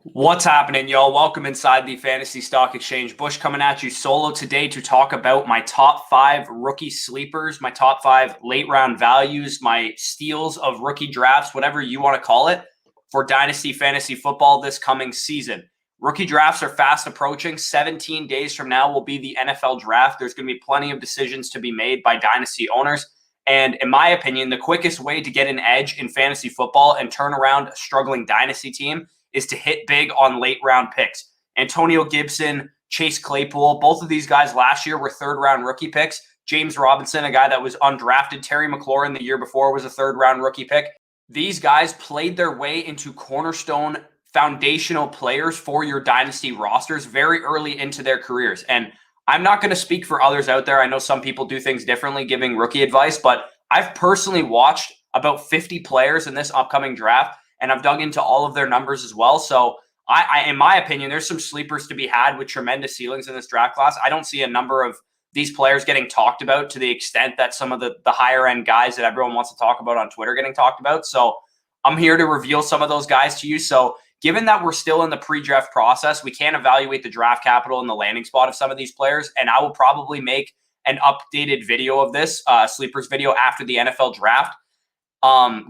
What's happening, y'all? Welcome inside the Fantasy Stock Exchange. Bush coming at you solo today to talk about my top 5 rookie sleepers, my top 5 late round values, my steals of rookie drafts, whatever you want to call it, for Dynasty Fantasy Football this coming season. Rookie drafts are fast approaching. 17 days from now will be the NFL draft. There's going to be plenty of decisions to be made by Dynasty owners. And in my opinion, the quickest way to get an edge in fantasy football and turn around a struggling Dynasty team is to hit big on late round picks. Antonio Gibson, Chase Claypool, both of these guys last year were third round rookie picks. James Robinson, a guy that was undrafted. Terry McLaurin the year before was a third round rookie pick. These guys played their way into cornerstone foundational players for your dynasty rosters very early into their careers. And I'm not going to speak for others out there. I know some people do things differently, giving rookie advice, but I've personally watched about 50 players in this upcoming draft, and I've dug into all of their numbers as well. So I, in my opinion, there's some sleepers to be had with tremendous ceilings in this draft class. I don't see a number of these players getting talked about to the extent that some of the higher end guys that everyone wants to talk about on Twitter getting talked about. So I'm here to reveal some of those guys to you. So given that we're still in the pre-draft process, we can't evaluate the draft capital and the landing spot of some of these players. And I will probably make an updated video of this sleepers video after the NFL draft,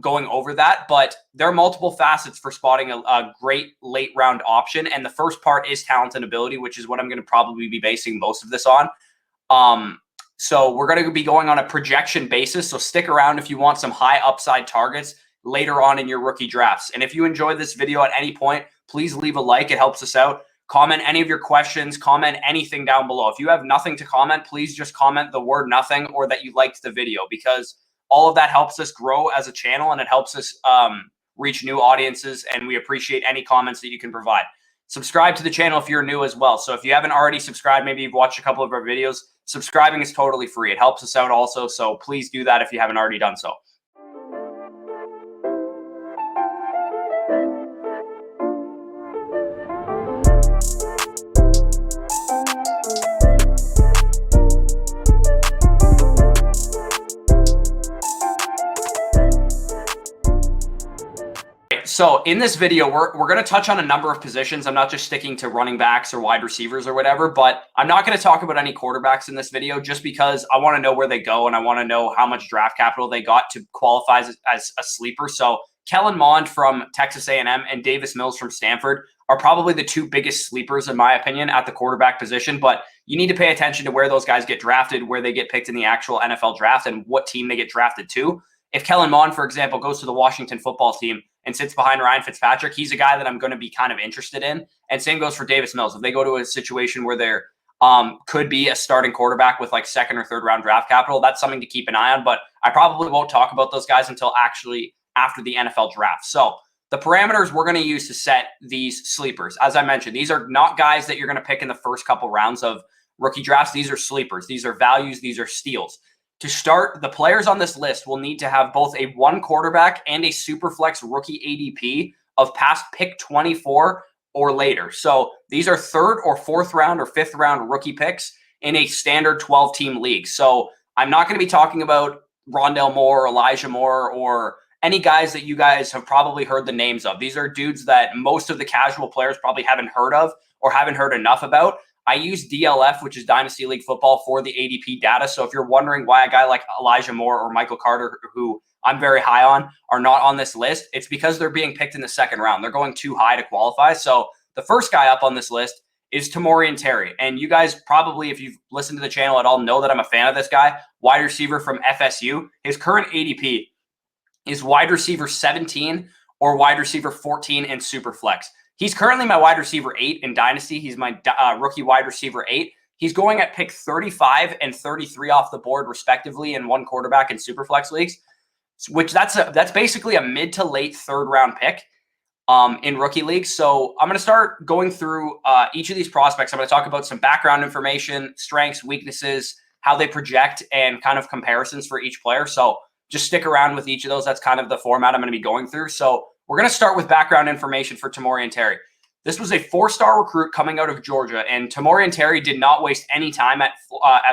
going over that. But there are multiple facets for spotting a great late round option. And the first part is talent and ability, which is what I'm going to probably be basing most of this on. So we're going to be going on a projection basis. So stick around if you want some high upside targets later on in your rookie drafts. And if you enjoyed this video at any point, please leave a like. It helps us out. Comment any of your questions, comment anything down below. If you have nothing to comment, please just comment the word nothing or that you liked the video, because all of that helps us grow as a channel and it helps us reach new audiences. And we appreciate any comments that you can provide. Subscribe to the channel if you're new as well. So if you haven't already subscribed, maybe you've watched a couple of our videos, subscribing is totally free. It helps us out also. So please do that if you haven't already done so. So in this video, we're going to touch on a number of positions. I'm not just sticking to running backs or wide receivers or whatever, but I'm not going to talk about any quarterbacks in this video just because I want to know where they go and I want to know how much draft capital they got to qualify as a sleeper. So Kellen Mond from Texas A&M and Davis Mills from Stanford are probably the two biggest sleepers, in my opinion, at the quarterback position. But you need to pay attention to where those guys get drafted, where they get picked in the actual NFL draft, and what team they get drafted to. If Kellen Mond, for example, goes to the Washington football team and sits behind Ryan Fitzpatrick, he's a guy that I'm going to be kind of interested in. And same goes for Davis Mills. If they go to a situation where there could be a starting quarterback with like second or third round draft capital, that's something to keep an eye on. But I probably won't talk about those guys until actually after the NFL draft. So the parameters we're going to use to set these sleepers, as I mentioned, these are not guys that you're going to pick in the first couple rounds of rookie drafts. These are sleepers. These are values. These are steals. To start, the players on this list will need to have both a one quarterback and a superflex rookie ADP of past pick 24 or later. So these are third or fourth round or fifth round rookie picks in a standard 12-team league. So I'm not going to be talking about Rondale Moore, Elijah Moore, or any guys that you guys have probably heard the names of. These are dudes that most of the casual players probably haven't heard of or haven't heard enough about. I use DLF, which is Dynasty League Football, for the ADP data. So if you're wondering why a guy like Elijah Moore or Michael Carter, who I'm very high on, are not on this list, it's because they're being picked in the second round. They're going too high to qualify. So the first guy up on this list is Tamorrion Terry. And you guys probably, if you've listened to the channel at all, know that I'm a fan of this guy. Wide receiver from FSU. His current ADP is wide receiver 17 or wide receiver 14 in Superflex. He's currently my wide receiver 8 in Dynasty. He's my rookie wide receiver 8. He's going at pick 35 and 33 off the board, respectively, in one quarterback in Superflex leagues, which that's basically a mid to late third round pick in rookie leagues. So I'm going to start going through each of these prospects. I'm going to talk about some background information, strengths, weaknesses, how they project, and kind of comparisons for each player. So just stick around with each of those. That's kind of the format I'm going to be going through. So we're going to start with background information for Tamorrion Terry. This was a 4-star recruit coming out of Georgia, and Tamorrion Terry did not waste any time at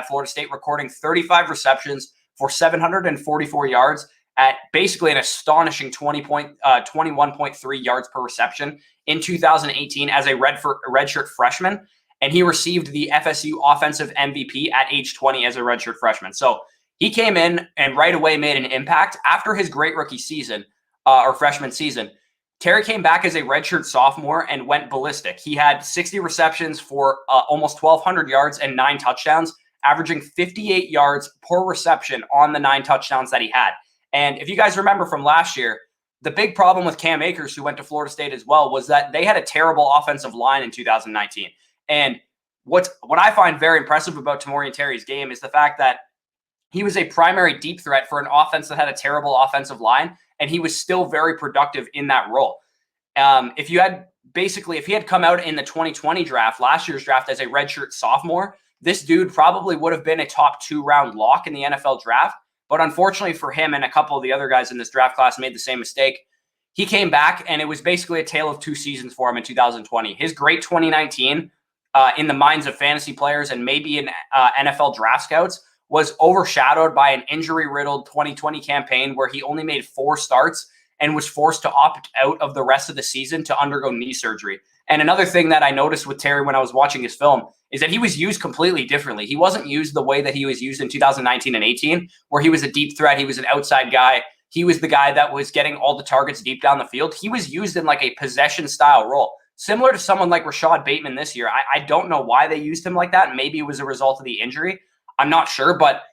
Florida State, recording 35 receptions for 744 yards at basically an astonishing 21.3 yards per reception in 2018 as a redshirt freshman. And he received the FSU offensive MVP at age 20 as a redshirt freshman. So he came in and right away made an impact. After his great rookie season or freshman season, Terry came back as a redshirt sophomore and went ballistic. He had 60 receptions for almost 1,200 yards and 9 touchdowns, averaging 58 yards per reception on the 9 touchdowns that he had. And if you guys remember from last year, the big problem with Cam Akers, who went to Florida State as well, was that they had a terrible offensive line in 2019. And what I find very impressive about Tamorrion Terry's game is the fact that he was a primary deep threat for an offense that had a terrible offensive line, and he was still very productive in that role. If he had come out in the 2020 draft, last year's draft, as a redshirt sophomore, this dude probably would have been a top 2 round lock in the NFL draft. But unfortunately for him and a couple of the other guys in this draft class made the same mistake. He came back, and it was basically a tale of 2 seasons for him in 2020. His great 2019 in the minds of fantasy players and maybe in NFL draft scouts was overshadowed by an injury-riddled 2020 campaign where he only made 4 starts and was forced to opt out of the rest of the season to undergo knee surgery. And another thing that I noticed with Terry when I was watching his film is that he was used completely differently. He wasn't used the way that he was used in 2019 and 18, where he was a deep threat. He was an outside guy. He was the guy that was getting all the targets deep down the field. He was used in like a possession-style role, similar to someone like Rashad Bateman this year. I don't know why they used him like that. Maybe it was a result of the injury. I'm not sure, but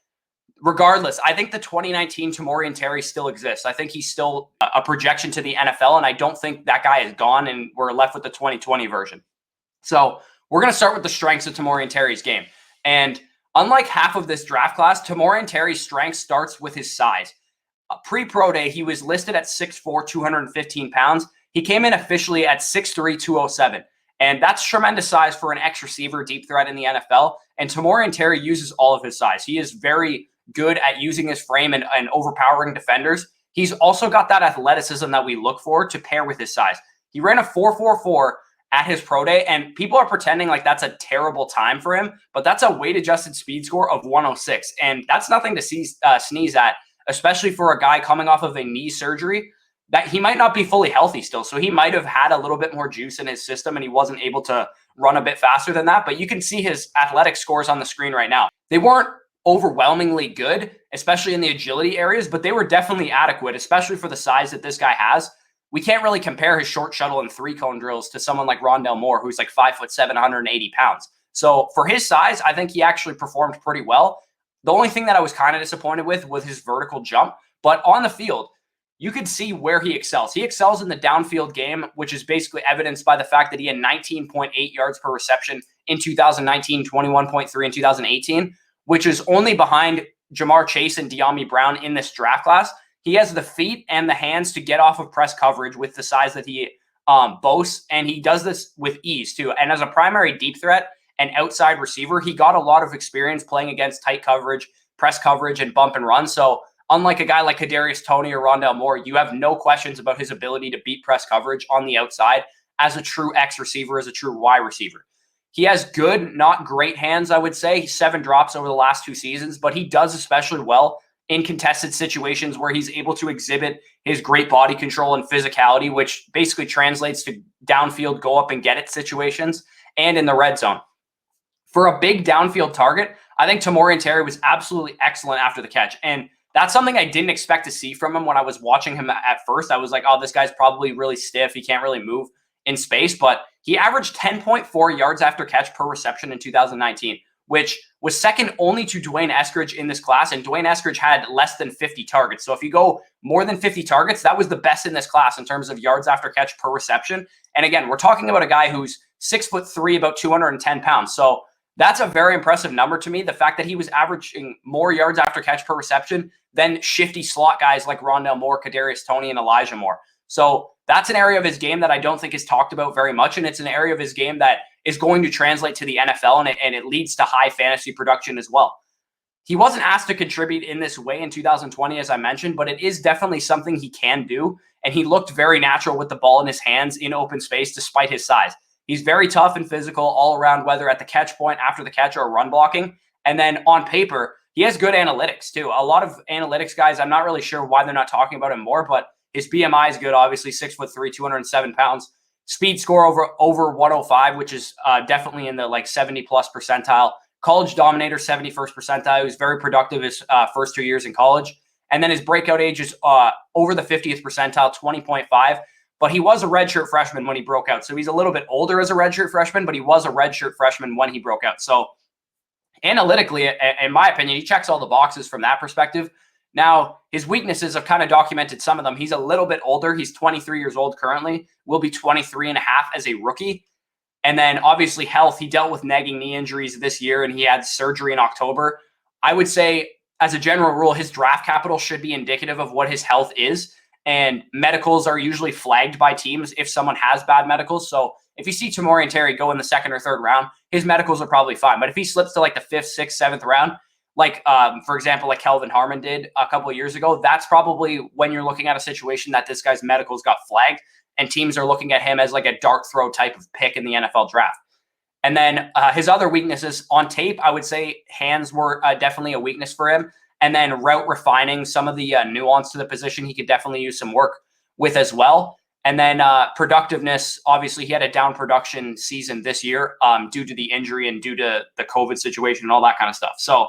regardless, I think the 2019 Tamorrion Terry still exists. I think he's still a projection to the NFL, and I don't think that guy is gone, and we're left with the 2020 version. So we're going to start with the strengths of Tamorrion Terry's game. And unlike half of this draft class, Tamorrion Terry's strength starts with his size. Pre-pro day, he was listed at 6'4", 215 pounds. He came in officially at 6'3", 207. And that's tremendous size for an X-receiver deep threat in the NFL. And Tamorrion Terry uses all of his size. He is very good at using his frame and overpowering defenders. He's also got that athleticism that we look for to pair with his size. He ran a 4.44 at his pro day, and people are pretending like that's a terrible time for him, but that's a weight-adjusted speed score of 106. And that's nothing to sneeze at, especially for a guy coming off of a knee surgery that he might not be fully healthy still. So he might have had a little bit more juice in his system and he wasn't able to run a bit faster than that. But you can see his athletic scores on the screen right now. They weren't overwhelmingly good, especially in the agility areas, but they were definitely adequate, especially for the size that this guy has. We can't really compare his short shuttle and 3-cone drills to someone like Rondale Moore, who's like 5'7", 180 pounds. So for his size, I think he actually performed pretty well. The only thing that I was kind of disappointed with was his vertical jump, but on the field, you could see where he excels. He excels in the downfield game, which is basically evidenced by the fact that he had 19.8 yards per reception in 2019, 21.3 in 2018, which is only behind Jamar Chase and De'Ami Brown in this draft class. He has the feet and the hands to get off of press coverage with the size that he boasts, and he does this with ease too. And as a primary deep threat and outside receiver, he got a lot of experience playing against tight coverage, press coverage, and bump and run. So unlike a guy like Kadarius Toney or Rondale Moore, you have no questions about his ability to beat press coverage on the outside as a true X receiver, as a true Y receiver. He has good, not great hands, I would say. 7 drops over the last 2 seasons, but he does especially well in contested situations where he's able to exhibit his great body control and physicality, which basically translates to downfield, go up and get it situations, and in the red zone. For a big downfield target, I think Tamorrion Terry was absolutely excellent after the catch. And that's something I didn't expect to see from him when I was watching him at first. I was like, oh, this guy's probably really stiff. He can't really move in space. But he averaged 10.4 yards after catch per reception in 2019, which was second only to Dwayne Eskridge in this class. And Dwayne Eskridge had less than 50 targets. So if you go more than 50 targets, that was the best in this class in terms of yards after catch per reception. And again, we're talking about a guy who's 6'3", about 210 pounds. So that's a very impressive number to me. The fact that he was averaging more yards after catch per reception than shifty slot guys like Rondale Moore, Kadarius Toney, and Elijah Moore. So that's an area of his game that I don't think is talked about very much. And it's an area of his game that is going to translate to the NFL, and it leads to high fantasy production as well. He wasn't asked to contribute in this way in 2020, as I mentioned, but it is definitely something he can do. And he looked very natural with the ball in his hands in open space, despite his size. He's very tough and physical all around, whether at the catch point, after the catch, or run blocking. And then on paper, he has good analytics too. A lot of analytics guys, I'm not really sure why they're not talking about him more, but his BMI is good. Obviously, 6'3", 207 pounds. Speed score over 105, which is definitely in the like 70+ percentile. College dominator, 71st percentile. He was very productive his first 2 years in college. And then his breakout age is over the 50th percentile, 20.5. But he was a redshirt freshman when he broke out. So he's a little bit older as a redshirt freshman, but he was a redshirt freshman when he broke out. So analytically, in my opinion, he checks all the boxes from that perspective. Now, his weaknesses, I've kind of documented some of them. He's a little bit older. He's 23 years old currently, will be 23 and a half as a rookie. And then obviously health, he dealt with nagging knee injuries this year and he had surgery in October. I would say as a general rule, his draft capital should be indicative of what his health is. And medicals are usually flagged by teams if someone has bad medicals. So if you see Tamorrion Terry go in the 2nd or 3rd round, his medicals are probably fine. But if he slips to like the 5th, 6th, 7th round, like, for example, like Kelvin Harmon did a couple of years ago, that's probably when you're looking at a situation that this guy's medicals got flagged and teams are looking at him as like a dart throw type of pick in the NFL draft. And then his other weaknesses on tape, I would say hands were definitely a weakness for him. And then route refining, some of the nuance to the position, he could definitely use some work with as well. And then productiveness, obviously he had a down production season this year due to the injury and due to the COVID situation and all that kind of stuff. So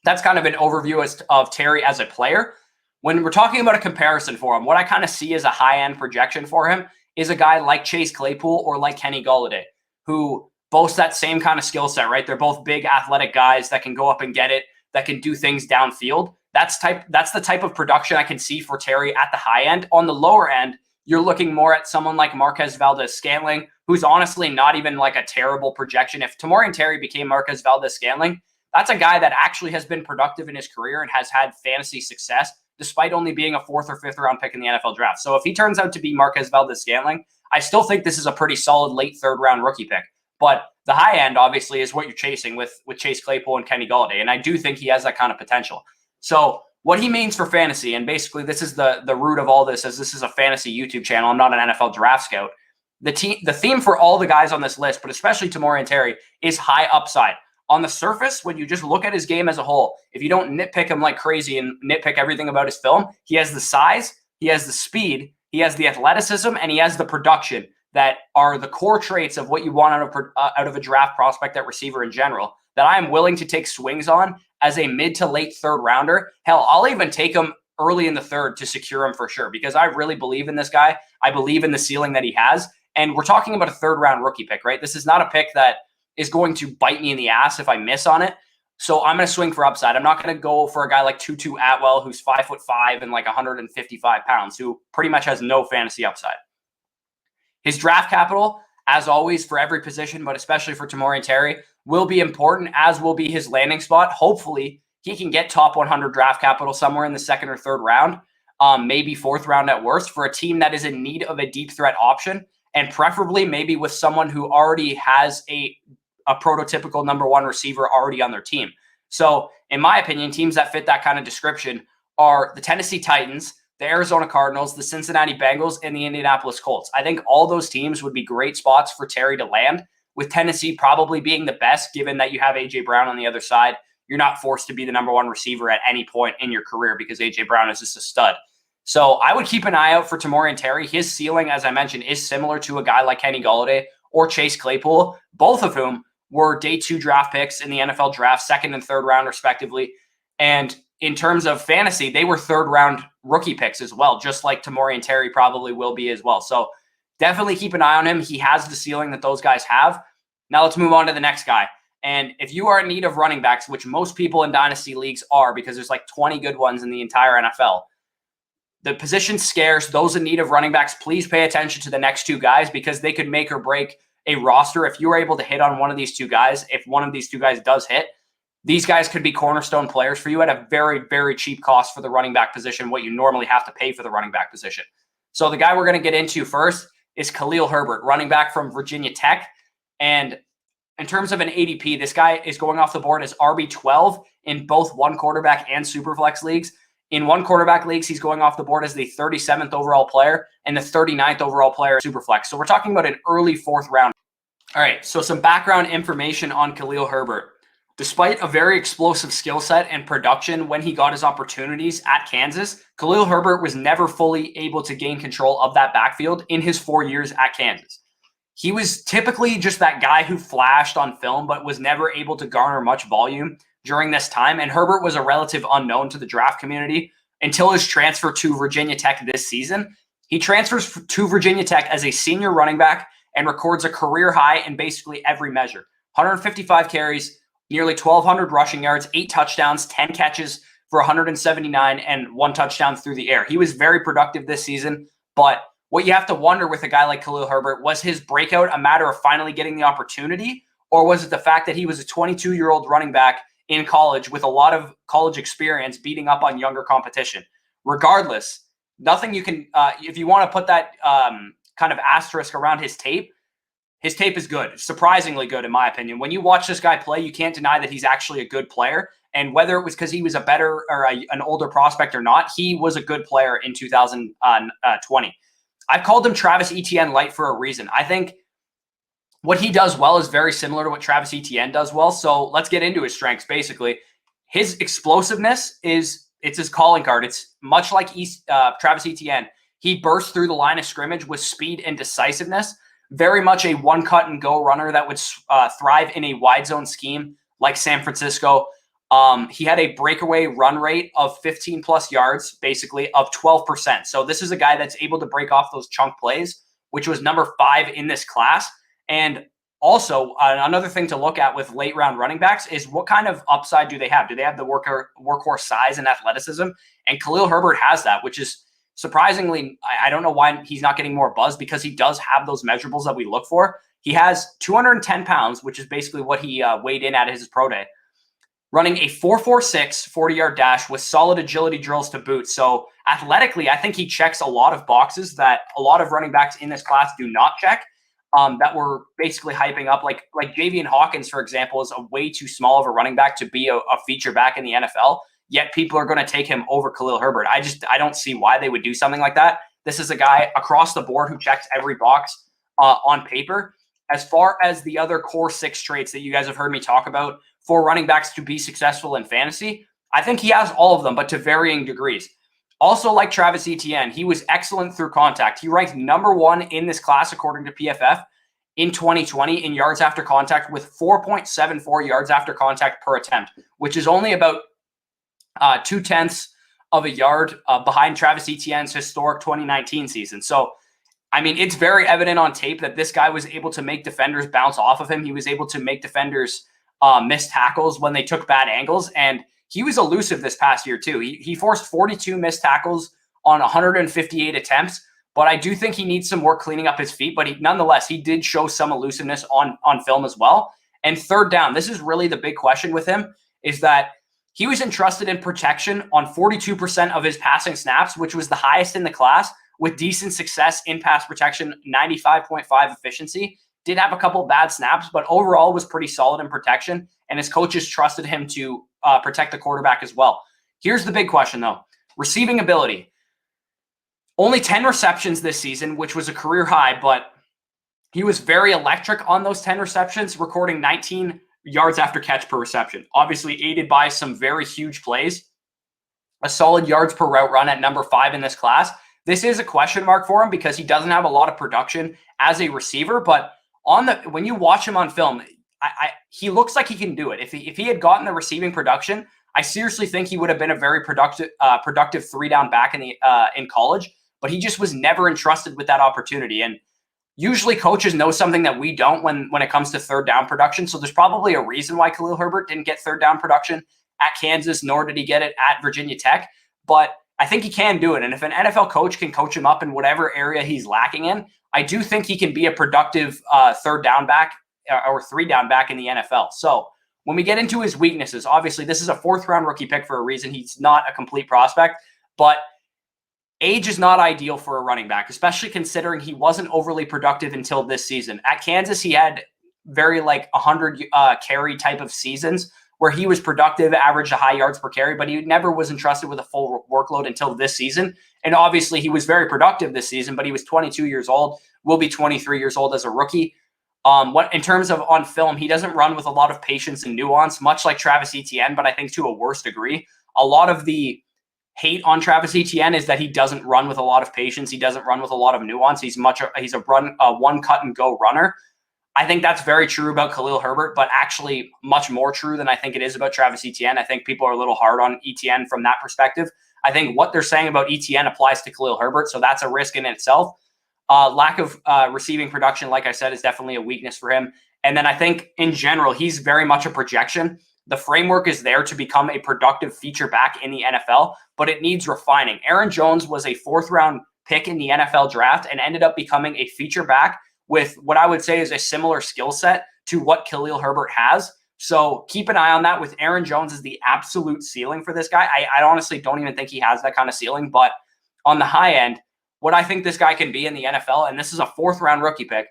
that's kind of an overview of Terry as a player. When we're talking about a comparison for him, what I kind of see as a high-end projection for him is a guy like Chase Claypool or like Kenny Golladay, who boasts that same kind of skill set, right? They're both big athletic guys that can go up and get it, that can do things downfield. That's the type of production I can see for Terry at the high end. On the lower end, you're looking more at someone like Marquez Valdes-Scantling, who's honestly not even like a terrible projection. If Tamorrion Terry became Marquez Valdes-Scantling, that's a guy that actually has been productive in his career and has had fantasy success, despite only being a 4th or 5th round pick in the NFL draft. So if he turns out to be Marquez Valdes-Scantling, I still think this is a pretty solid late 3rd round rookie pick. But the high end, obviously, is what you're chasing with Chase Claypool and Kenny Golladay. And I do think he has that kind of potential. So what he means for fantasy, and basically this is the root of all this, as this is a fantasy YouTube channel. I'm not an NFL draft scout. The theme for all the guys on this list, but especially Tamorrion Terry, is high upside. On the surface, when you just look at his game as a whole, if you don't nitpick him like crazy and nitpick everything about his film, he has the size, he has the speed, he has the athleticism, and he has the production that are the core traits of what you want out of a draft prospect at receiver in general, that I am willing to take swings on as a mid to late 3rd rounder. Hell, I'll even take him early in the 3rd to secure him for sure, because I really believe in this guy. I believe in the ceiling that he has. And we're talking about a 3rd round rookie pick, right? This is not a pick that is going to bite me in the ass if I miss on it. So I'm going to swing for upside. I'm not going to go for a guy like Tutu Atwell, who's 5'5" and like 155 pounds, who pretty much has no fantasy upside. His draft capital, as always, for every position, but especially for Tamorrion Terry, will be important, as will be his landing spot. Hopefully, he can get top 100 draft capital somewhere in the 2nd or 3rd round, maybe 4th round at worst, for a team that is in need of a deep threat option, and preferably maybe with someone who already has a prototypical number 1 receiver already on their team. So, in my opinion, teams that fit that kind of description are the Tennessee Titans, the Arizona Cardinals, the Cincinnati Bengals, and the Indianapolis Colts. I think all those teams would be great spots for Terry to land, with Tennessee probably being the best, given that you have A.J. Brown on the other side. You're not forced to be the number 1 receiver at any point in your career because A.J. Brown is just a stud. So I would keep an eye out for Tamorrion Terry. His ceiling, as I mentioned, is similar to a guy like Kenny Golladay or Chase Claypool, both of whom were day 2 draft picks in the NFL draft, 2nd and 3rd round respectively. And in terms of fantasy, they were 3rd round rookie picks as well, just like Tamorrion Terry probably will be as well. So definitely keep an eye on him. He has the ceiling that those guys have. Now let's move on to the next guy. And if you are in need of running backs, which most people in Dynasty leagues are, because there's like 20 good ones in the entire NFL, the position's scarce. Those in need of running backs, please pay attention to the next 2 guys, because they could make or break a roster. If you are able to hit on one of these 2 guys, if one of these 2 guys does hit, these guys could be cornerstone players for you at a very, very cheap cost for the running back position, what you normally have to pay for the running back position. So the guy we're going to get into first is Khalil Herbert, running back from Virginia Tech. And in terms of an ADP, this guy is going off the board as RB12 in both 1 quarterback and Superflex leagues. In 1 quarterback leagues, he's going off the board as the 37th overall player and the 39th overall player in Superflex. So we're talking about an early 4th round. All right, so some background information on Khalil Herbert. Despite a very explosive skill set and production when he got his opportunities at Kansas, Khalil Herbert was never fully able to gain control of that backfield in his 4 years at Kansas. He was typically just that guy who flashed on film, but was never able to garner much volume during this time. And Herbert was a relative unknown to the draft community until his transfer to Virginia Tech this season. He transfers to Virginia Tech as a senior running back and records a career high in basically every measure. 155 carries, nearly 1,200 rushing yards, 8 touchdowns, 10 catches for 179, and 1 touchdown through the air. He was very productive this season, but what you have to wonder with a guy like Khalil Herbert, was his breakout a matter of finally getting the opportunity, or was it the fact that he was a 22-year-old running back in college with a lot of college experience beating up on younger competition? Regardless, nothing you can, if you want to put that kind of asterisk around his tape is good, surprisingly good in my opinion. When you watch this guy play, you can't deny that he's actually a good player. And whether it was because he was a better or an older prospect or not, he was a good player in 2020. I've called him Travis Etienne light for a reason. I think what he does well is very similar to what Travis Etienne does well. So let's get into his strengths. Basically, his explosiveness it's his calling card. It's much like Travis Etienne. He bursts through the line of scrimmage with speed and decisiveness. Very much a one-cut-and-go runner that would thrive in a wide zone scheme like San Francisco. He had a breakaway run rate of 15-plus yards, basically, of 12%. So this is a guy that's able to break off those chunk plays, which was number 5 in this class. And also, another thing to look at with late-round running backs is what kind of upside do they have? Do they have the workhorse size and athleticism? And Khalil Herbert has that, which is surprisingly, I don't know why he's not getting more buzz, because he does have those measurables that we look for. He has 210 pounds, which is basically what he weighed in at his pro day, running a 4.46 40-yard dash with solid agility drills to boot. So athletically, I think he checks a lot of boxes that a lot of running backs in this class do not check, that we're basically hyping up. Like Javian Hawkins, for example, is a way too small of a running back to be a feature back in the NFL. Yet people are going to take him over Khalil Herbert. I don't see why they would do something like that. This is a guy across the board who checks every box on paper. As far as the other core 6 traits that you guys have heard me talk about for running backs to be successful in fantasy, I think he has all of them, but to varying degrees. Also, like Travis Etienne, he was excellent through contact. He ranked number 1 in this class, according to PFF, in 2020 in yards after contact with 4.74 yards after contact per attempt, which is only about 0.2 of a yard behind Travis Etienne's historic 2019 season. So, I mean, it's very evident on tape that this guy was able to make defenders bounce off of him. He was able to make defenders miss tackles when they took bad angles. And he was elusive this past year, too. He forced 42 missed tackles on 158 attempts. But I do think he needs some more cleaning up his feet. But nonetheless, he did show some elusiveness on film as well. And third down, this is really the big question with him, is that he was entrusted in protection on 42% of his passing snaps, which was the highest in the class, with decent success in pass protection, 95.5 efficiency. Did have a couple bad snaps, but overall was pretty solid in protection, and his coaches trusted him to protect the quarterback as well. Here's the big question, though. Receiving ability. Only 10 receptions this season, which was a career high, but he was very electric on those 10 receptions, recording 19 yards after catch per reception. Obviously aided by some very huge plays. A solid yards per route run at number 5 in this class. This is a question mark for him because he doesn't have a lot of production as a receiver, but when you watch him on film, he looks like he can do it. If he had gotten the receiving production, I seriously think he would have been a very productive 3-down back in college, but he just was never entrusted with that opportunity. And usually coaches know something that we don't when it comes to third down production. So there's probably a reason why Khalil Herbert didn't get third down production at Kansas, nor did he get it at Virginia Tech. But I think he can do it. And if an NFL coach can coach him up in whatever area he's lacking in, I do think he can be a productive third down back or 3-down back in the NFL. So when we get into his weaknesses, obviously this is a 4th-round rookie pick for a reason. He's not a complete prospect, but age is not ideal for a running back, especially considering he wasn't overly productive until this season. At Kansas, he had very 100 carry type of seasons where he was productive, averaged a high yards per carry, but he never was entrusted with a full workload until this season. And obviously he was very productive this season, but he was 22 years old, will be 23 years old as a rookie. What in terms of on film, he doesn't run with a lot of patience and nuance, much like Travis Etienne, but I think to a worse degree. A lot of the hate on Travis Etienne is that he doesn't run with a lot of patience. He doesn't run with a lot of nuance. He's a one cut and go runner. I think that's very true about Khalil Herbert, but actually much more true than I think it is about Travis Etienne. I think people are a little hard on Etienne from that perspective. I think what they're saying about Etienne applies to Khalil Herbert, so that's a risk in itself. Lack of receiving production, like I said, is definitely a weakness for him. And then I think in general, he's very much a projection. The framework is there to become a productive feature back in the NFL, but it needs refining. Aaron Jones was a 4th-round pick in the NFL draft and ended up becoming a feature back with what I would say is a similar skill set to what Khalil Herbert has. So keep an eye on that with Aaron Jones as the absolute ceiling for this guy. I honestly don't even think he has that kind of ceiling, but on the high end, what I think this guy can be in the NFL, and this is a 4th-round rookie pick,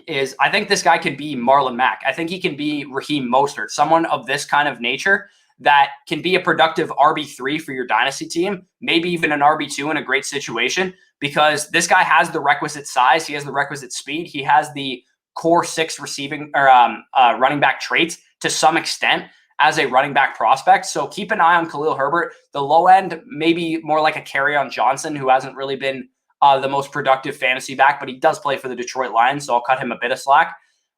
is I think this guy can be Marlon Mack. I think he can be Raheem Mostert, someone of this kind of nature that can be a productive RB3 for your dynasty team, maybe even an RB2 in a great situation, because this guy has the requisite size. He has the requisite speed. He has the core 6 receiving or running back traits to some extent as a running back prospect. So keep an eye on Khalil Herbert. The low end, maybe more like a Kerryon Johnson, who hasn't really been the most productive fantasy back, but he does play for the Detroit Lions, so I'll cut him a bit of slack.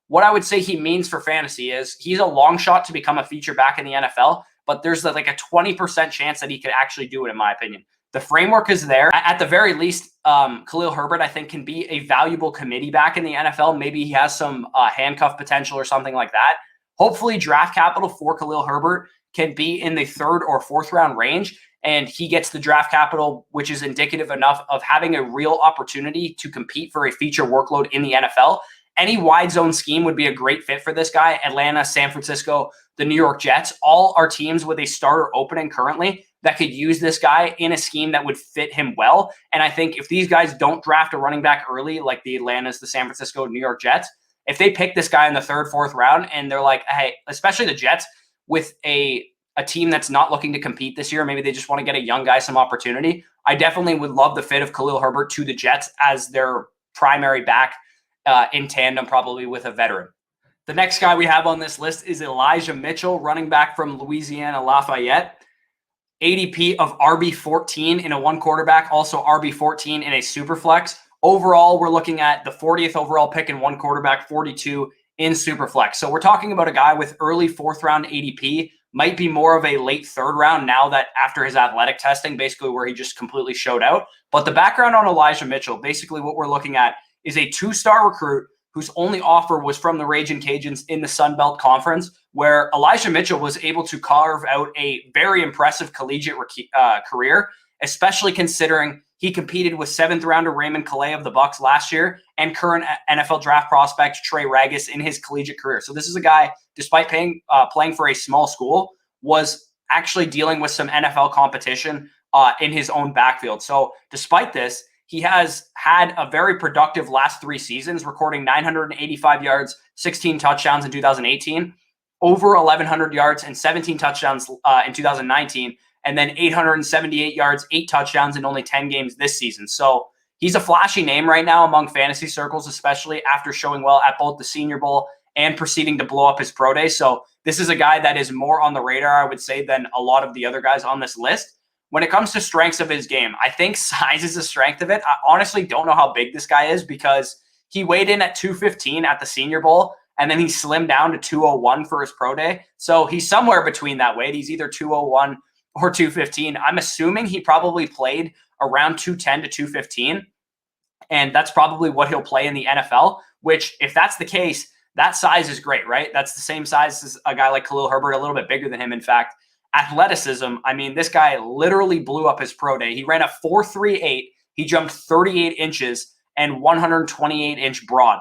What I would say he means for fantasy is he's a long shot to become a feature back in the NFL, but there's like a 20% chance that he could actually do it, in my opinion. The framework is there. At the very least, Khalil Herbert, I think, can be a valuable committee back in the NFL. Maybe he has some handcuff potential or something like that. Hopefully, draft capital for Khalil Herbert can be in the 3rd or 4th round range, and he gets the draft capital, which is indicative enough of having a real opportunity to compete for a feature workload in the NFL. Any wide zone scheme would be a great fit for this guy. Atlanta, San Francisco, the New York Jets, all are teams with a starter opening currently that could use this guy in a scheme that would fit him well. And I think if these guys don't draft a running back early, like the Atlantas, the San Francisco, New York Jets, if they pick this guy in the 3rd, 4th round and they're like, hey, especially the Jets with a team that's not looking to compete this year, maybe they just want to get a young guy some opportunity, I definitely would love the fit of Khalil Herbert to the Jets as their primary back in tandem, probably with a veteran. The next guy we have on this list is Elijah Mitchell, running back from Louisiana Lafayette. ADP of RB14 in a 1 quarterback, also RB14 in a super flex. Overall, we're looking at the 40th overall pick in 1 quarterback, 42 in super flex. So we're talking about a guy with early 4th round ADP, might be more of a late 3rd round now that after his athletic testing, basically where he just completely showed out. But the background on Elijah Mitchell, basically what we're looking at is a 2-star recruit whose only offer was from the Raging Cajuns in the Sun Belt Conference, where Elijah Mitchell was able to carve out a very impressive collegiate career, especially considering he competed with 7th rounder Raymond Calais of the Bucs last year and current NFL draft prospect Trey Ragas in his collegiate career. So this is a guy, despite playing for a small school, was actually dealing with some NFL competition in his own backfield. So despite this, he has had a very productive last 3 seasons, recording 985 yards, 16 touchdowns in 2018, over 1,100 yards and 17 touchdowns in 2019, and then 878 yards, 8 touchdowns in only 10 games this season. So he's a flashy name right now among fantasy circles, especially after showing well at both the Senior Bowl and proceeding to blow up his pro day. So this is a guy that is more on the radar, I would say, than a lot of the other guys on this list. When it comes to strengths of his game, I think size is a strength of it. I honestly don't know how big this guy is because he weighed in at 215 at the Senior Bowl, and then he slimmed down to 201 for his pro day. So he's somewhere between that weight. He's either 201 or 215. I'm assuming he probably played around 210 to 215, and that's probably what he'll play in the NFL, which if that's the case, that size is great, right? That's the same size as a guy like Khalil Herbert, a little bit bigger than him, in fact. Athleticism, I mean, this guy literally blew up his pro day. He ran a 4.38. He jumped 38 inches and 128-inch broad.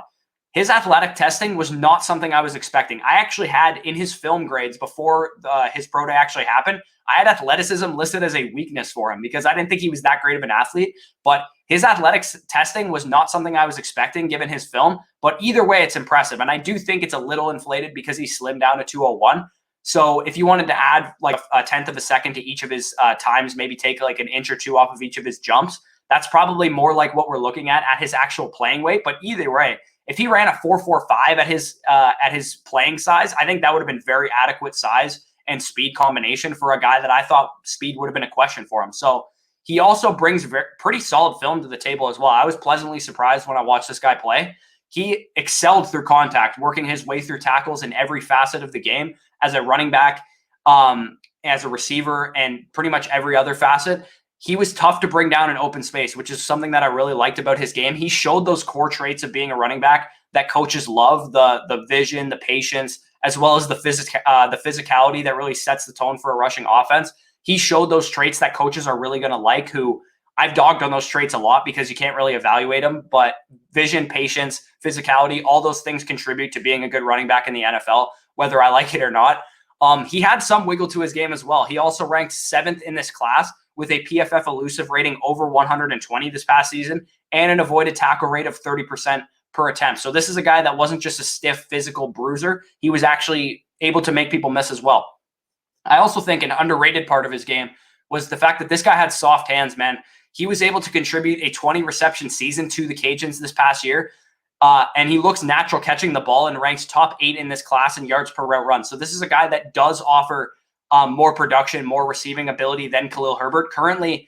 His athletic testing was not something I was expecting. I actually had in his film grades before his pro day actually happened, I had athleticism listed as a weakness for him because I didn't think he was that great of an athlete. But his athletics testing was not something I was expecting given his film. But either way, it's impressive. And I do think it's a little inflated because he slimmed down to 201. So if you wanted to add like a 1/10 of a second to each of his times, maybe take like an inch or two off of each of his jumps, that's probably more like what we're looking at his actual playing weight. But either way, If he ran a 4.45 at his playing size, I think that would have been very adequate size and speed combination for a guy that I thought speed would have been a question for him. So he also brings pretty solid film to the table as well. I was pleasantly surprised when I watched this guy play. He excelled through contact, working his way through tackles in every facet of the game as a running back, as a receiver, and pretty much every other facet. He was tough to bring down in open space, which is something that I really liked about his game. He showed those core traits of being a running back that coaches love, the vision, the patience, as well as the physicality that really sets the tone for a rushing offense. He showed those traits that coaches are really going to like, who I've dogged on those traits a lot because you can't really evaluate them, but vision, patience, physicality, all those things contribute to being a good running back in the NFL, whether I like it or not. He had some wiggle to his game as well. He also ranked 7th in this class with a PFF elusive rating over 120 this past season and an avoided tackle rate of 30% per attempt. So this is a guy that wasn't just a stiff physical bruiser. He was actually able to make people miss as well. I also think an underrated part of his game was the fact that this guy had soft hands, man. He was able to contribute a 20 reception season to the Cajuns this past year. And he looks natural catching the ball and ranks top 8 in this class in yards per route run. So this is a guy that does offer more production, more receiving ability than Khalil Herbert. Currently,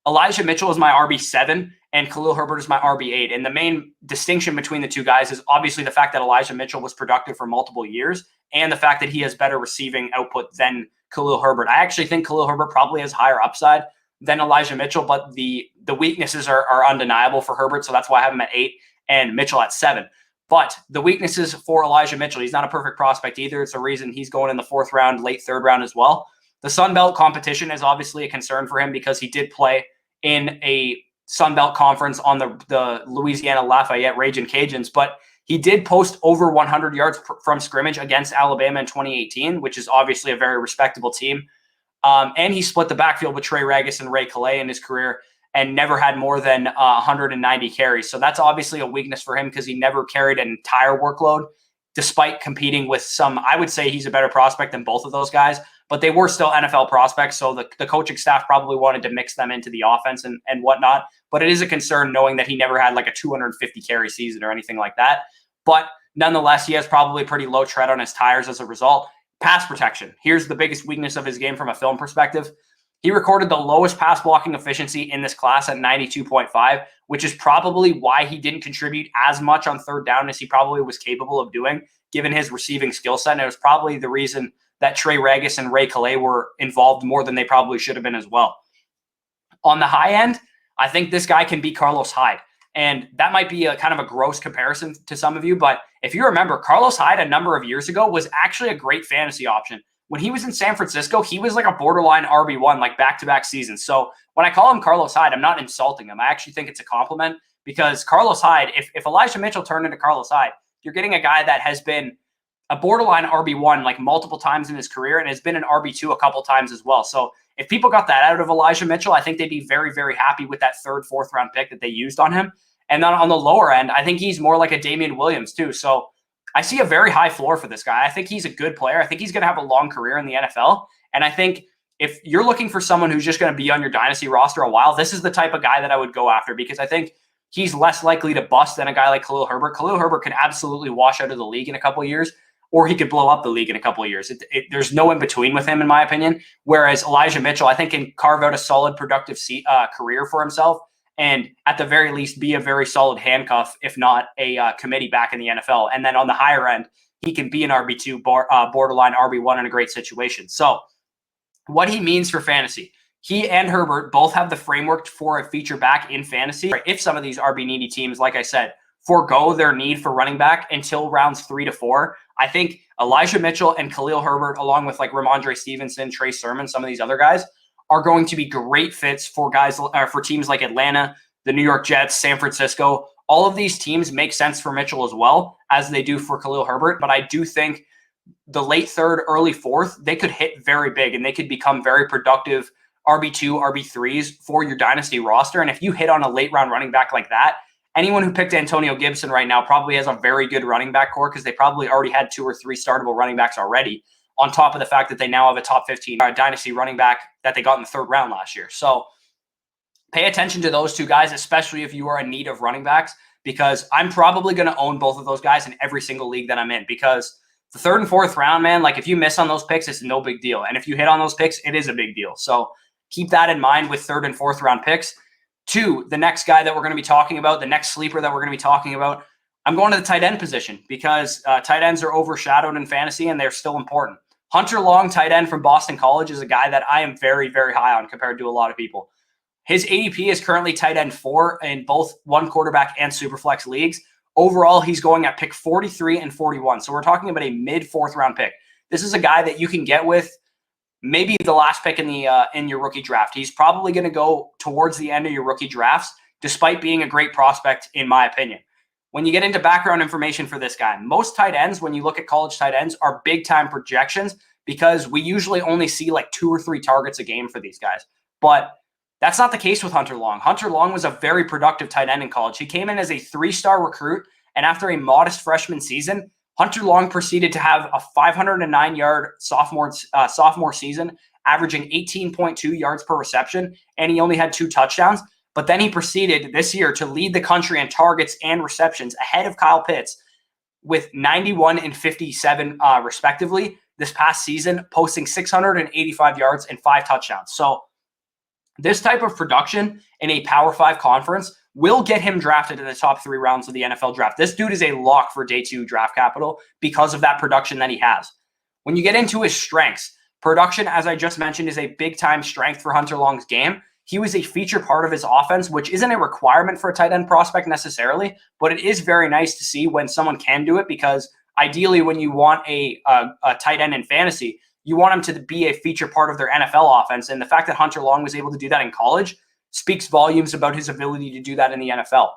Elijah Mitchell is my RB7 and Khalil Herbert is my RB8. And the main distinction between the two guys is obviously the fact that Elijah Mitchell was productive for multiple years and the fact that he has better receiving output than Khalil Herbert. I actually think Khalil Herbert probably has higher upside than Elijah Mitchell, but the weaknesses are undeniable for Herbert. So that's why I have him at 8 and Mitchell at 7. But the weaknesses for Elijah Mitchell, he's not a perfect prospect either. It's a reason he's going in the 4th round, late 3rd round as well. The Sun Belt competition is obviously a concern for him because he did play in a Sun Belt conference on the Louisiana Lafayette Ragin' Cajuns, but he did post over 100 yards from scrimmage against Alabama in 2018, which is obviously a very respectable team. And he split the backfield with Trey Regis and Ray Calais in his career and never had more than 190 carries. So that's obviously a weakness for him because he never carried an entire workload, despite competing with some. I would say he's a better prospect than both of those guys, but they were still NFL prospects. So the coaching staff probably wanted to mix them into the offense and whatnot. But it is a concern knowing that he never had like a 250 carry season or anything like that. But nonetheless, he has probably pretty low tread on his tires as a result. Pass protection. Here's the biggest weakness of his game from a film perspective. He recorded the lowest pass blocking efficiency in this class at 92.5, which is probably why he didn't contribute as much on 3rd down as he probably was capable of doing, given his receiving skill set. And it was probably the reason that Trey Regis and Ray Calais were involved more than they probably should have been as well. On the high end, I think this guy can beat Carlos Hyde. And that might be a kind of a gross comparison to some of you, but if you remember, Carlos Hyde a number of years ago was actually a great fantasy option. When he was in San Francisco, he was like a borderline RB1, like back-to-back seasons. So when I call him Carlos Hyde, I'm not insulting him. I actually think it's a compliment because Carlos Hyde, if Elijah Mitchell turned into Carlos Hyde, you're getting a guy that has been a borderline RB1 like multiple times in his career and has been an RB2 a couple times as well. So if people got that out of Elijah Mitchell, I think they'd be very, very happy with that 3rd, 4th round pick that they used on him. And then on the lower end, I think he's more like a Damian Williams too. So I see a very high floor for this guy. I think he's a good player. I think he's going to have a long career in the NFL. And I think if you're looking for someone who's just going to be on your dynasty roster a while, this is the type of guy that I would go after because I think he's less likely to bust than a guy like Khalil Herbert. Khalil Herbert could absolutely wash out of the league in a couple of years, or he could blow up the league in a couple of years. There's no in between with him, in my opinion. Whereas Elijah Mitchell, I think, can carve out a solid, productive career for himself and at the very least be a very solid handcuff, if not a committee back in the NFL. And then on the higher end, he can be an RB2, borderline RB1 in a great situation. So what he means for fantasy, he and Herbert both have the framework for a feature back in fantasy. If some of these RB needy teams, like I said, forego their need for running back until rounds 3 to 4, I think Elijah Mitchell and Khalil Herbert, along with like Ramondre Stevenson, Trey Sermon, some of these other guys, are going to be great fits for guys for teams like Atlanta, the New York Jets, San Francisco. All of these teams make sense for Mitchell as well as they do for Khalil Herbert. But I do think the late 3rd, early 4th, they could hit very big and they could become very productive RB2, RB3s for your dynasty roster. And if you hit on a late round running back like that, anyone who picked Antonio Gibson right now probably has a very good running back core because they probably already had 2 or 3 startable running backs already, on top of the fact that they now have a top 15 dynasty running back that they got in the 3rd round last year. So pay attention to those two guys, especially if you are in need of running backs, because I'm probably going to own both of those guys in every single league that I'm in, because the third and fourth round, man, like if you miss on those picks, it's no big deal. And if you hit on those picks, it is a big deal. So keep that in mind with third and fourth round picks. 2, the next guy that we're going to be talking about, the next sleeper that we're going to be talking about, I'm going to the tight end position because tight ends are overshadowed in fantasy and they're still important. Hunter Long, tight end from Boston College, is a guy that I am very, very high on compared to a lot of people. His ADP is currently tight end 4 in both one quarterback and superflex leagues. Overall, he's going at pick 43 and 41. So we're talking about a mid-4th round pick. This is a guy that you can get with maybe the last pick in your rookie draft. He's probably going to go towards the end of your rookie drafts, despite being a great prospect, in my opinion. When you get into background information for this guy, most tight ends, when you look at college tight ends, are big-time projections because we usually only see like 2 or 3 targets a game for these guys. But that's not the case with Hunter Long. Hunter Long was a very productive tight end in college. He came in as a 3-star recruit, and after a modest freshman season, Hunter Long proceeded to have a 509-yard sophomore season, averaging 18.2 yards per reception, and he only had 2 touchdowns. But then he proceeded this year to lead the country in targets and receptions ahead of Kyle Pitts with 91 and 57 respectively this past season, posting 685 yards and 5 touchdowns. So this type of production in a Power 5 conference will get him drafted in the top 3 rounds of the NFL draft. This dude is a lock for day 2 draft capital because of that production that he has. When you get into his strengths, production, as I just mentioned, is a big-time strength for Hunter Long's game. He was a feature part of his offense, which isn't a requirement for a tight end prospect necessarily, but it is very nice to see when someone can do it, because ideally when you want a tight end in fantasy, you want him to be a feature part of their NFL offense. And the fact that Hunter Long was able to do that in college speaks volumes about his ability to do that in the NFL.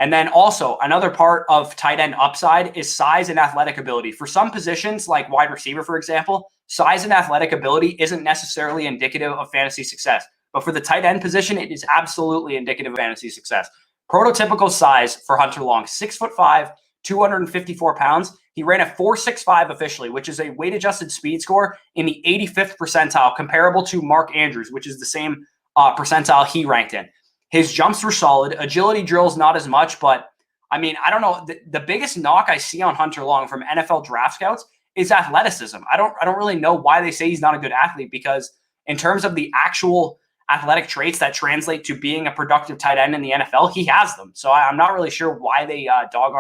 And then also another part of tight end upside is size and athletic ability. For some positions, like wide receiver, for example, size and athletic ability isn't necessarily indicative of fantasy success. But for the tight end position, it is absolutely indicative of fantasy success. Prototypical size for Hunter Long, 6'5", 254 pounds. He ran a 4.65 officially, which is a weight-adjusted speed score in the 85th percentile, comparable to Mark Andrews, which is the same percentile he ranked in. His jumps were solid. Agility drills, not as much, but I mean, I don't know. The biggest knock I see on Hunter Long from NFL draft scouts is athleticism. I don't really know why they say he's not a good athlete, because in terms of the actual athletic traits that translate to being a productive tight end in the NFL, he has them. So I'm not really sure why they dog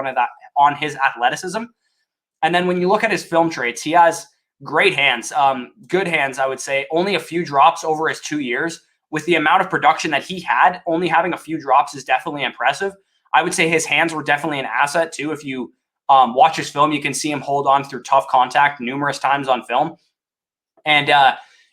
on his athleticism. And then when you look at his film traits, he has great hands, good hands, I would say. Only a few drops over his 2 years. With the amount of production that he had, only having a few drops is definitely impressive. I would say his hands were definitely an asset too. If you watch his film, you can see him hold on through tough contact numerous times on film. And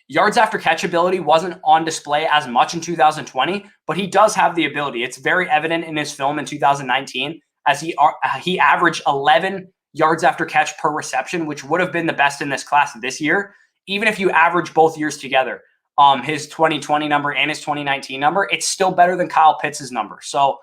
yards after catch ability wasn't on display as much in 2020, but he does have the ability. It's very evident in his film in 2019, as he averaged 11 yards after catch per reception, which would have been the best in this class this year. Even if you average both years together, his 2020 number and his 2019 number, it's still better than Kyle Pitts' number. So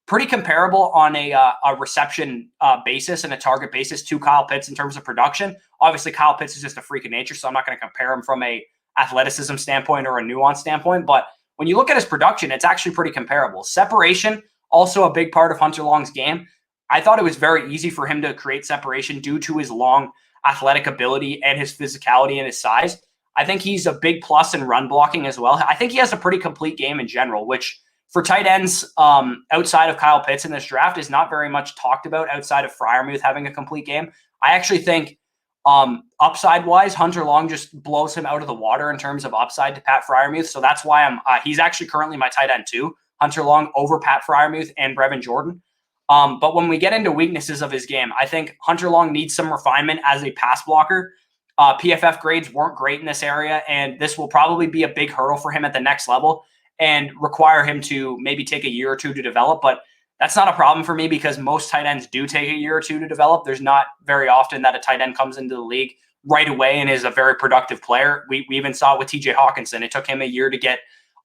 pretty comparable on a reception basis and a target basis to Kyle Pitts in terms of production. Obviously, Kyle Pitts is just a freak of nature, so I'm not going to compare him from a athleticism standpoint or a nuance standpoint. But when you look at his production, it's actually pretty comparable. Separation, also a big part of Hunter Long's game. I thought it was very easy for him to create separation due to his long athletic ability and his physicality and his size. I think he's a big plus in run blocking as well. I think he has a pretty complete game in general, which for tight ends outside of Kyle Pitts in this draft is not very much talked about outside of Freiermuth having a complete game. I actually think upside-wise, Hunter Long just blows him out of the water in terms of upside to Pat Freiermuth. So that's why he's actually currently my tight end too. Hunter Long over Pat Freiermuth and Brevin Jordan. But when we get into weaknesses of his game, I think Hunter Long needs some refinement as a pass blocker. PFF grades weren't great in this area, and this will probably be a big hurdle for him at the next level and require him to maybe take a year or two to develop. But that's not a problem for me because most tight ends do take a year or two to develop. There's not very often that a tight end comes into the league right away and is a very productive player. We even saw it with TJ Hawkinson. It took him a year to get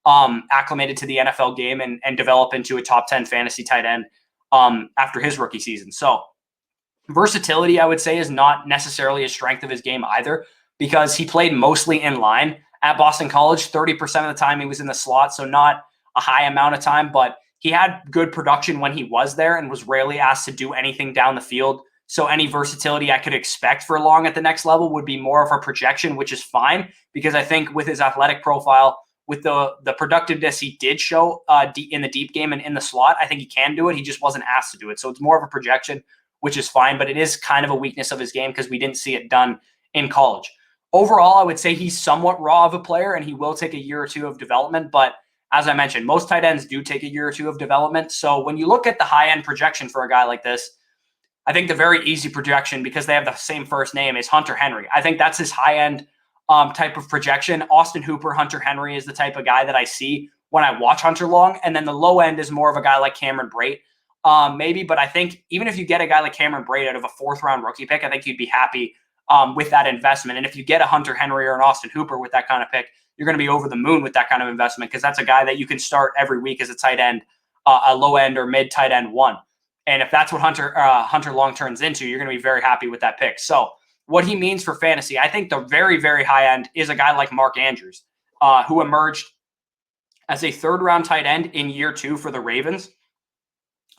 acclimated to the NFL game and develop into a top 10 fantasy tight end after his rookie season. So versatility, I would say, is not necessarily a strength of his game either, because he played mostly in line at Boston College. 30% of the time he was in the slot, so not a high amount of time, but he had good production when he was there and was rarely asked to do anything down the field. So any versatility I could expect for Long at the next level would be more of a projection, which is fine, because I think with his athletic profile, with the productiveness he did show in the deep game and in the slot, I think he can do it. He just wasn't asked to do it. So it's more of a projection, which is fine, but it is kind of a weakness of his game because we didn't see it done in college. Overall, I would say he's somewhat raw of a player, and he will take a year or two of development. But as I mentioned, most tight ends do take a year or two of development. So when you look at the high-end projection for a guy like this, I think the very easy projection, because they have the same first name, is Hunter Henry. I think that's his high-end type of projection. Austin Hooper, Hunter Henry is the type of guy that I see when I watch Hunter Long. And then the low end is more of a guy like Cameron Brate, maybe. But I think even if you get a guy like Cameron Brate out of a fourth-round rookie pick, I think you'd be happy with that investment. And if you get a Hunter Henry or an Austin Hooper with that kind of pick, you're going to be over the moon with that kind of investment, because that's a guy that you can start every week as a tight end, a low end or mid tight end one. And if that's what Hunter Long turns into, you're going to be very happy with that pick. So what he means for fantasy, I think the very, very high end is a guy like Mark Andrews, who emerged as a third-round tight end in year 2 for the Ravens.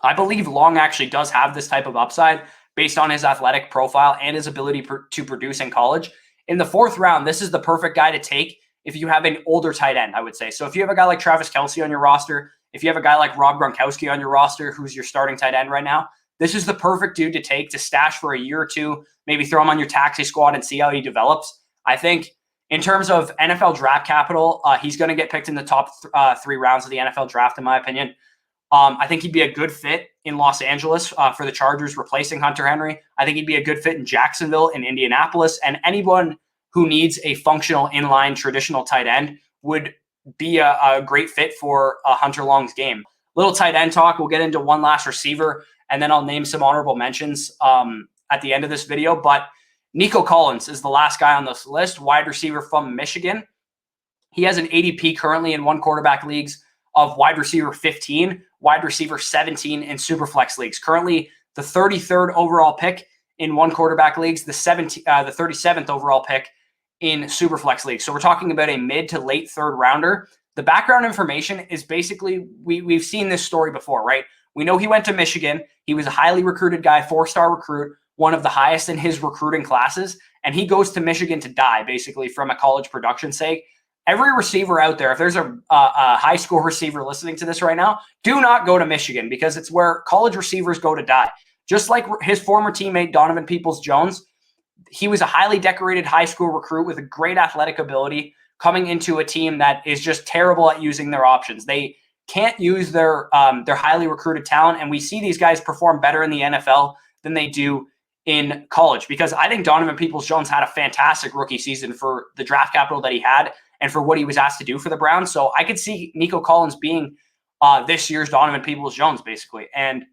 I believe Long actually does have this type of upside based on his athletic profile and his ability to produce in college. In the 4th round, this is the perfect guy to take if you have an older tight end, I would say. So if you have a guy like Travis Kelce on your roster, if you have a guy like Rob Gronkowski on your roster, who's your starting tight end right now, this is the perfect dude to take to stash for a year or two, maybe throw him on your taxi squad and see how he develops. I think in terms of NFL draft capital, he's going to get picked in the top 3 rounds of the NFL draft, in my opinion. I think he'd be a good fit in Los Angeles for the Chargers, replacing Hunter Henry. I think he'd be a good fit in Jacksonville, in Indianapolis, and anyone who needs a functional inline traditional tight end would be a great fit for Hunter Long's game. Little tight end talk. We'll get into one last receiver, and then I'll name some honorable mentions at the end of this video. But Nico Collins is the last guy on this list, wide receiver from Michigan. He has an ADP currently in one quarterback leagues of wide receiver 15, wide receiver 17 in Superflex leagues. Currently the 33rd overall pick in one quarterback leagues, the 37th overall pick in Superflex leagues. So we're talking about a mid to late 3rd rounder. The background information is basically, we've seen this story before, right? We know he went to Michigan. He was a highly recruited guy, 4-star recruit, one of the highest in his recruiting classes. And he goes to Michigan to die, basically, from a college production sake. Every receiver out there, if there's a high school receiver listening to this right now, do not go to Michigan, because it's where college receivers go to die. Just like his former teammate, Donovan Peoples-Jones, he was a highly decorated high school recruit with a great athletic ability coming into a team that is just terrible at using their options. They can't use their highly recruited talent, and we see these guys perform better in the NFL than they do in college, because I think Donovan Peoples-Jones had a fantastic rookie season for the draft capital that he had and for what he was asked to do for the Browns. So I could see Nico Collins being this year's Donovan Peoples-Jones, basically. And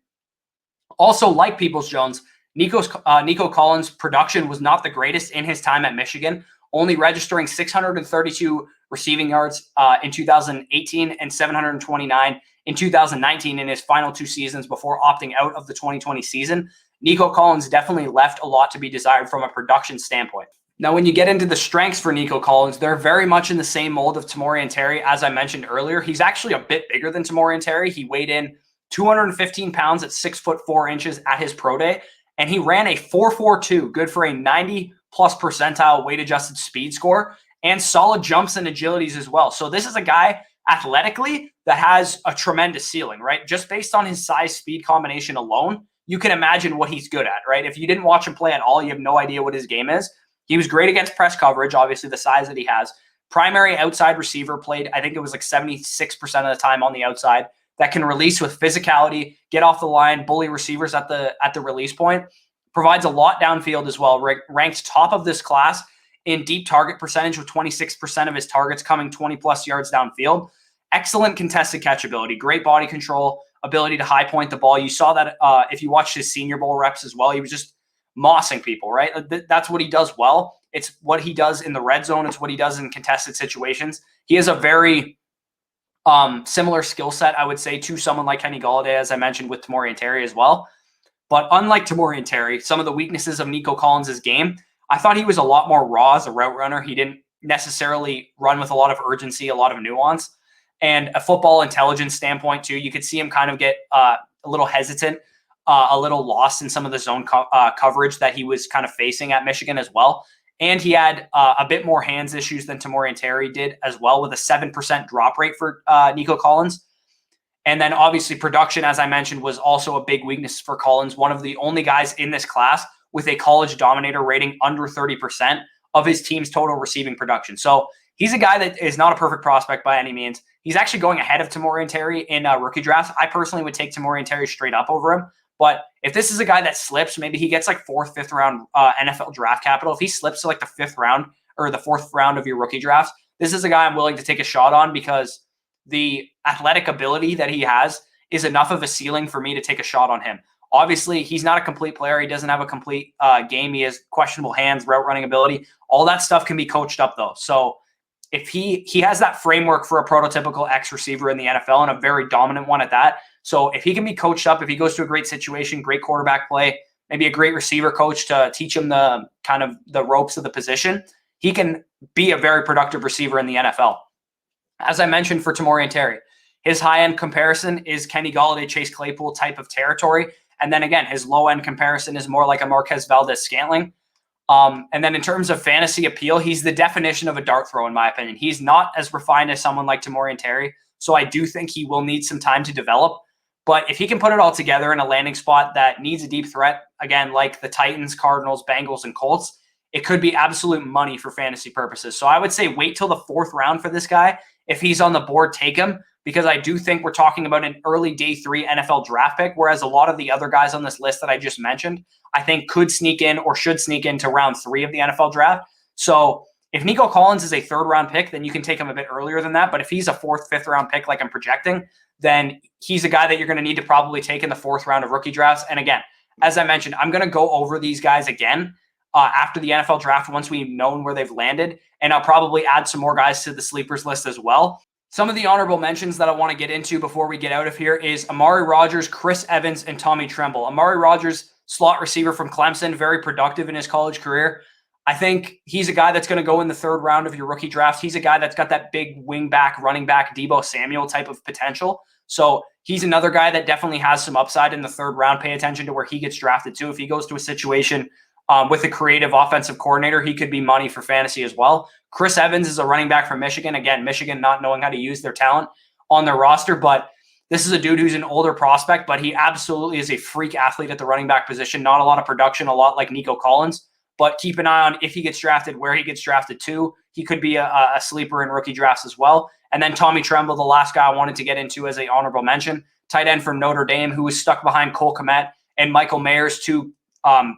also, like Peoples-Jones, Nico Collins' production was not the greatest in his time at Michigan, only registering 632 receiving yards in 2018 and 729 in 2019 in his final 2 seasons before opting out of the 2020 season. Nico Collins definitely left a lot to be desired from a production standpoint. Now, when you get into the strengths for Nico Collins, they're very much in the same mold of Tamorrion Terry. As I mentioned earlier, he's actually a bit bigger than Tamorrion Terry. He weighed in 215 pounds at 6'4" at his pro day, and he ran a 4.42, good for a 90-plus percentile weight-adjusted speed score, and solid jumps and agilities as well. So this is a guy athletically that has a tremendous ceiling, right? Just based on his size-speed combination alone, you can imagine what he's good at, right? If you didn't watch him play at all, you have no idea what his game is. He was great against press coverage, obviously the size that he has. Primary outside receiver, played, I think it was like 76% of the time on the outside, that can release with physicality, get off the line, bully receivers at the release point. Provides a lot downfield as well. Ranked top of this class in deep target percentage, with 26% of his targets coming 20-plus yards downfield. Excellent contested catch ability, great body control, ability to high point the ball. You saw that if you watched his Senior Bowl reps as well. He was just mossing people, right? That's what he does well. It's what he does in the red zone. It's what he does in contested situations. He has a very similar skill set, I would say, to someone like Kenny Golladay, as I mentioned with Tamorrion Terry as well. But unlike Tamorrion Terry, some of the weaknesses of Nico Collins' game, I thought he was a lot more raw as a route runner. He didn't necessarily run with a lot of urgency, a lot of nuance. and a football intelligence standpoint too. You could see him kind of get a little hesitant, a little lost in some of the zone coverage that he was kind of facing at Michigan as well. And he had a bit more hands issues than Tamorrion Terry did as well, with a 7% drop rate for Nico Collins. And then obviously production, as I mentioned, was also a big weakness for Collins. One of the only guys in this class with a college dominator rating under 30% of his team's total receiving production. So he's a guy that is not a perfect prospect by any means. He's actually going ahead of Tamorrion Terry in rookie drafts. I personally would take Tamorrion Terry straight up over him. But if this is a guy that slips, maybe he gets like 4th, 5th round NFL draft capital. If he slips to like the 5th round or the 4th round of your rookie drafts, this is a guy I'm willing to take a shot on, because the athletic ability that he has is enough of a ceiling for me to take a shot on him. Obviously, he's not a complete player. He doesn't have a complete game. He has questionable hands, route running ability. All that stuff can be coached up, though. So if he has that framework for a prototypical X receiver in the NFL, and a very dominant one at that. So if he can be coached up, if he goes to a great situation, great quarterback play, maybe a great receiver coach to teach him the kind of the ropes of the position, he can be a very productive receiver in the NFL. As I mentioned for Tamorrion Terry, his high-end comparison is Kenny Golladay, Chase Claypool type of territory. And then again, his low-end comparison is more like a Marquez Valdez-Scantling. And then in terms of fantasy appeal, he's the definition of a dart throw, in my opinion. He's not as refined as someone like Tamorrion Terry, so I do think he will need some time to develop. But if he can put it all together in a landing spot that needs a deep threat, again, like the Titans, Cardinals, Bengals, and Colts, it could be absolute money for fantasy purposes. So I would say wait till the 4th round for this guy. If he's on the board, take him, because I do think we're talking about an early day 3 NFL draft pick, whereas a lot of the other guys on this list that I just mentioned, I think could sneak in or should sneak into round 3 of the NFL draft. So if Nico Collins is a 3rd round pick, then you can take him a bit earlier than that. But if he's a 4th, 5th round pick like I'm projecting, then he's a guy that you're going to need to probably take in the 4th round of rookie drafts. And again, as I mentioned, I'm going to go over these guys again after the NFL draft once we've known where they've landed. And I'll probably add some more guys to the sleepers list as well. Some of the honorable mentions that I want to get into before we get out of here is Amari Rodgers, Chris Evans, and Tommy Tremble. Amari Rodgers, slot receiver from Clemson, very productive in his college career. I think he's a guy that's going to go in the 3rd round of your rookie draft. He's a guy that's got that big wing back, running back, Deebo Samuel type of potential. So he's another guy that definitely has some upside in the 3rd round. Pay attention to where he gets drafted too. If he goes to a situation with a creative offensive coordinator, he could be money for fantasy as well. Chris Evans is a running back from Michigan. Again, Michigan not knowing how to use their talent on their roster, but this is a dude who's an older prospect, but he absolutely is a freak athlete at the running back position. Not a lot of production, a lot like Nico Collins, but keep an eye on if he gets drafted, where he gets drafted to. He could be a sleeper in rookie drafts as well. And then Tommy Tremble, the last guy I wanted to get into as an honorable mention, tight end from Notre Dame, who was stuck behind Cole Kmet and Michael Mayer's 2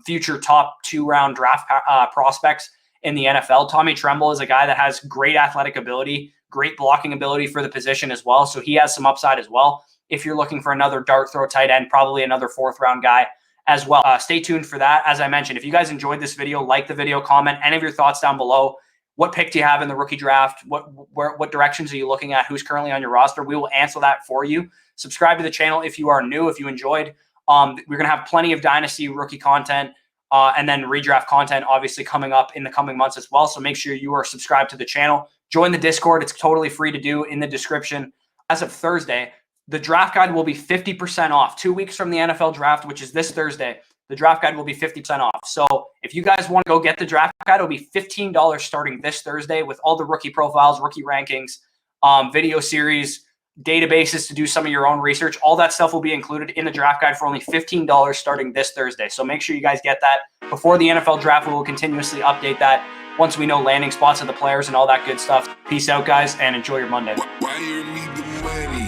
future top 2-round draft prospects in the NFL. Tommy Tremble is a guy that has great athletic ability, great blocking ability for the position as well. So he has some upside as well. If you're looking for another dart throw tight end, probably another 4th round guy as well. Stay tuned for that. As I mentioned, if you guys enjoyed this video, like the video, comment any of your thoughts down below. What pick do you have in the rookie draft? What directions are you looking at? Who's currently on your roster? We will answer that for you. Subscribe to the channel if you are new, if you enjoyed. We're going to have plenty of Dynasty rookie content and then redraft content obviously coming up in the coming months as well. So make sure you are subscribed to the channel. Join the Discord. It's totally free to do in the description. As of Thursday, the draft guide will be 50% off. 2 weeks from the NFL draft, which is this Thursday, the draft guide will be 50% off. So if you guys want to go get the draft guide, it'll be $15 starting this Thursday with all the rookie profiles, rookie rankings, video series, databases to do some of your own research. All that stuff will be included in the draft guide for only $15 starting this Thursday. So make sure you guys get that before the NFL draft. We will continuously update that once we know landing spots of the players and all that good stuff. Peace out, guys, and enjoy your Monday. Why you need the money?